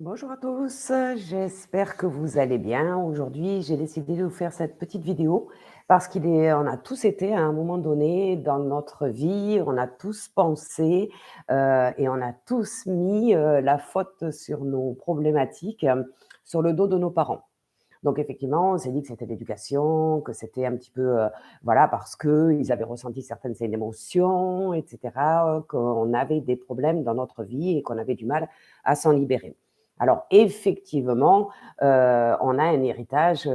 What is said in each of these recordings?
Bonjour à tous, j'espère que vous allez bien. Aujourd'hui, j'ai décidé de vous faire cette petite vidéo parce on a tous été à un moment donné dans notre vie, on a tous pensé et on a tous mis la faute sur nos problématiques sur le dos de nos parents. Donc effectivement, on s'est dit que c'était l'éducation, que c'était un petit peu, voilà, parce qu'ils avaient ressenti certaines émotions, et cetera, qu'on avait des problèmes dans notre vie et qu'on avait du mal à s'en libérer. Alors effectivement, on a un héritage,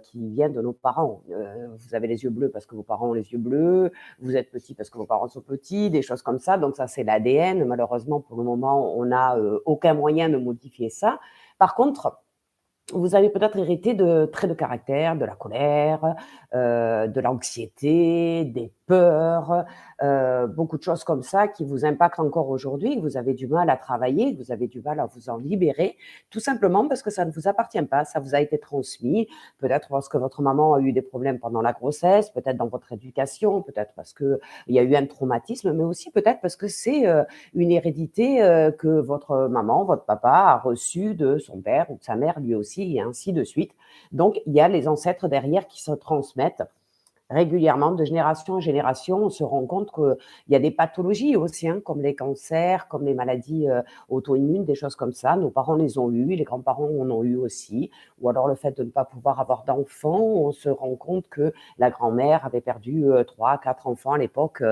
qui vient de nos parents. Vous avez les yeux bleus parce que vos parents ont les yeux bleus, vous êtes petit parce que vos parents sont petits, des choses comme ça. Donc ça, c'est l'ADN. Malheureusement, pour le moment, on n'a, aucun moyen de modifier ça. Par contre, vous avez peut-être hérité de traits de caractère, de la colère, de l'anxiété, des peurs, beaucoup de choses comme ça qui vous impactent encore aujourd'hui, que vous avez du mal à travailler, que vous avez du mal à vous en libérer, tout simplement parce que ça ne vous appartient pas, ça vous a été transmis, peut-être parce que votre maman a eu des problèmes pendant la grossesse, peut-être dans votre éducation, peut-être parce qu'il y a eu un traumatisme, mais aussi peut-être parce que c'est, une hérédité, que votre maman, votre papa a reçue de son père ou de sa mère lui aussi et ainsi de suite. Donc il y a les ancêtres derrière qui se transmettent régulièrement, de génération en génération. On se rend compte qu'il y a des pathologies aussi, hein, comme les cancers, comme les maladies auto-immunes, des choses comme ça. Nos parents les ont eues, les grands-parents en ont eu aussi. Ou alors le fait de ne pas pouvoir avoir d'enfants, on se rend compte que la grand-mère avait perdu 3, 4 enfants à l'époque.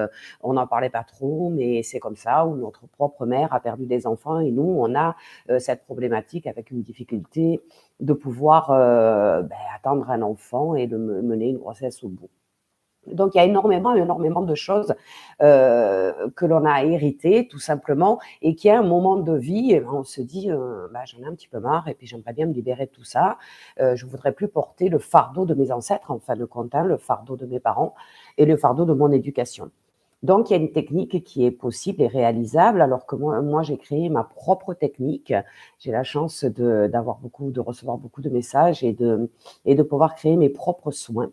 On n'en parlait pas trop, mais c'est comme ça. Ou notre propre mère a perdu des enfants et nous, on a cette problématique avec une difficulté de pouvoir attendre un enfant et de mener une grossesse au bout. Donc il y a énormément, énormément de choses que l'on a héritées tout simplement et qui à un moment de vie, eh ben, on se dit j'en ai un petit peu marre et puis j'aimerais bien me libérer de tout ça. Je voudrais plus porter le fardeau de mes ancêtres, en fin de compte, hein, le fardeau de mes parents et le fardeau de mon éducation. Donc il y a une technique qui est possible et réalisable, alors que moi j'ai créé ma propre technique. J'ai la chance de recevoir beaucoup de messages et de pouvoir créer mes propres soins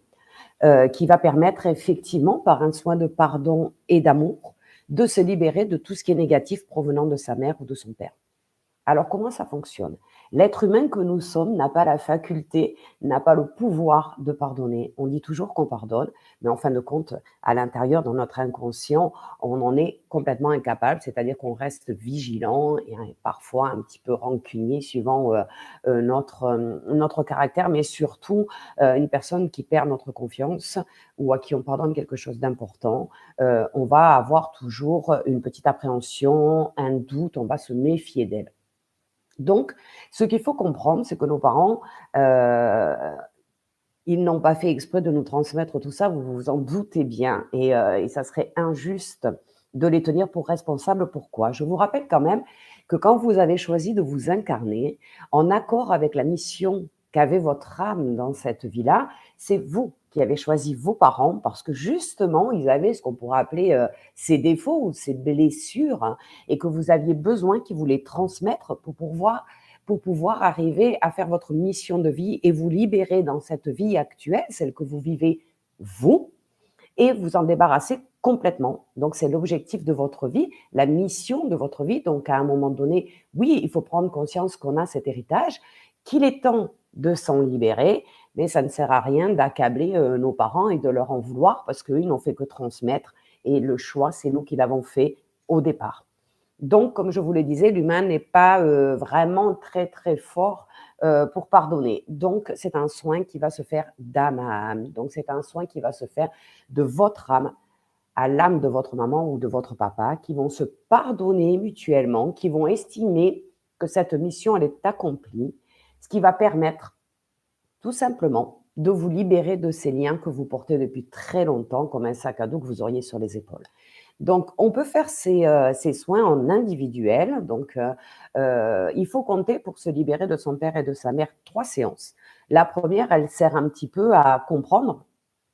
qui va permettre effectivement, par un soin de pardon et d'amour, de se libérer de tout ce qui est négatif provenant de sa mère ou de son père. Alors comment ça fonctionne? L'être humain que nous sommes n'a pas la faculté, n'a pas le pouvoir de pardonner. On dit toujours qu'on pardonne, mais en fin de compte, à l'intérieur, dans notre inconscient, on en est complètement incapable, c'est-à-dire qu'on reste vigilant et parfois un petit peu rancunier suivant notre caractère, mais surtout une personne qui perd notre confiance ou à qui on pardonne quelque chose d'important, on va avoir toujours une petite appréhension, un doute, on va se méfier d'elle. Donc, ce qu'il faut comprendre, c'est que nos parents, heu, ils n'ont pas fait exprès de nous transmettre tout ça, vous vous en doutez bien et ça serait injuste de les tenir pour responsables. Pourquoi? Je vous rappelle quand même que quand vous avez choisi de vous incarner en accord avec la mission qu'avait votre âme dans cette vie-là, c'est vous qui avez choisi vos parents parce que justement, ils avaient ce qu'on pourrait appeler, ces défauts ou ces blessures, hein, et que vous aviez besoin qu'ils vous les transmettent pour pouvoir arriver à faire votre mission de vie et vous libérer dans cette vie actuelle, celle que vous vivez vous, et vous en débarrasser complètement. Donc c'est l'objectif de votre vie, la mission de votre vie. Donc à un moment donné, oui, il faut prendre conscience qu'on a cet héritage, qu'il est temps de s'en libérer, mais ça ne sert à rien d'accabler nos parents et de leur en vouloir parce qu'eux, ils n'ont fait que transmettre et le choix, c'est nous qui l'avons fait au départ. Donc, comme je vous le disais, l'humain n'est pas vraiment très, très fort pour pardonner. Donc, c'est un soin qui va se faire d'âme à âme. Donc, c'est un soin qui va se faire de votre âme à l'âme de votre maman ou de votre papa, qui vont se pardonner mutuellement, qui vont estimer que cette mission, elle est accomplie, ce qui va permettre tout simplement de vous libérer de ces liens que vous portez depuis très longtemps, comme un sac à dos que vous auriez sur les épaules. Donc, on peut faire ces soins en individuel. Donc, il faut compter pour se libérer de son père et de sa mère 3 séances. La première, elle sert un petit peu à comprendre,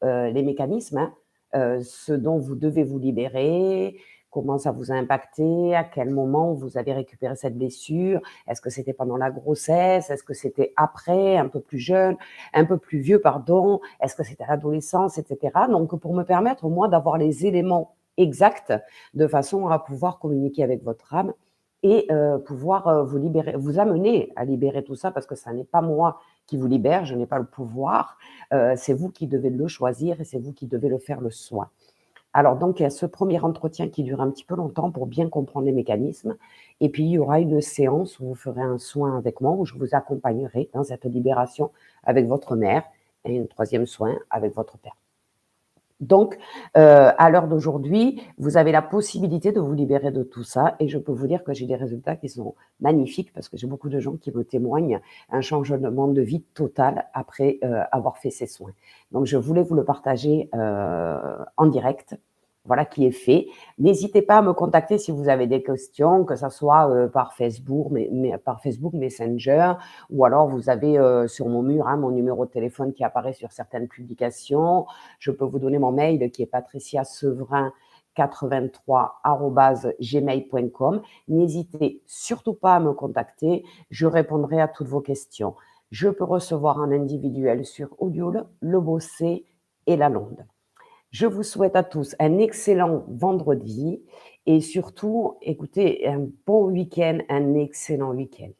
les mécanismes, hein, ce dont vous devez vous libérer, comment ça vous a impacté, à quel moment vous avez récupéré cette blessure. Est-ce que c'était pendant la grossesse? Est-ce que c'était après, un peu plus jeune, un peu plus vieux, pardon? Est-ce que c'était à l'adolescence, et cetera? Donc, pour me permettre, moi, d'avoir les éléments exact, de façon à pouvoir communiquer avec votre âme et pouvoir, vous libérer, vous amener à libérer tout ça parce que ça n'est pas moi qui vous libère, je n'ai pas le pouvoir, c'est vous qui devez le choisir et c'est vous qui devez le faire le soin. Alors donc il y a ce premier entretien qui dure un petit peu longtemps pour bien comprendre les mécanismes et puis il y aura une séance où vous ferez un soin avec moi, où je vous accompagnerai dans cette libération avec votre mère et un troisième soin avec votre père. Donc, à l'heure d'aujourd'hui, vous avez la possibilité de vous libérer de tout ça et je peux vous dire que j'ai des résultats qui sont magnifiques parce que j'ai beaucoup de gens qui me témoignent un changement de vie total après, avoir fait ces soins. Donc je voulais vous le partager, en direct. Voilà qui est fait. N'hésitez pas à me contacter si vous avez des questions, que ça soit, par Facebook, mais par Facebook Messenger ou alors vous avez, sur mon mur, hein, mon numéro de téléphone qui apparaît sur certaines publications. Je peux vous donner mon mail qui est patriciaseverin83@gmail.com. N'hésitez surtout pas à me contacter, je répondrai à toutes vos questions. Je peux recevoir en individuel sur Audioule, Le Bossé et La Londe. Je vous souhaite à tous un excellent vendredi et surtout, écoutez, un bon week-end, un excellent week-end.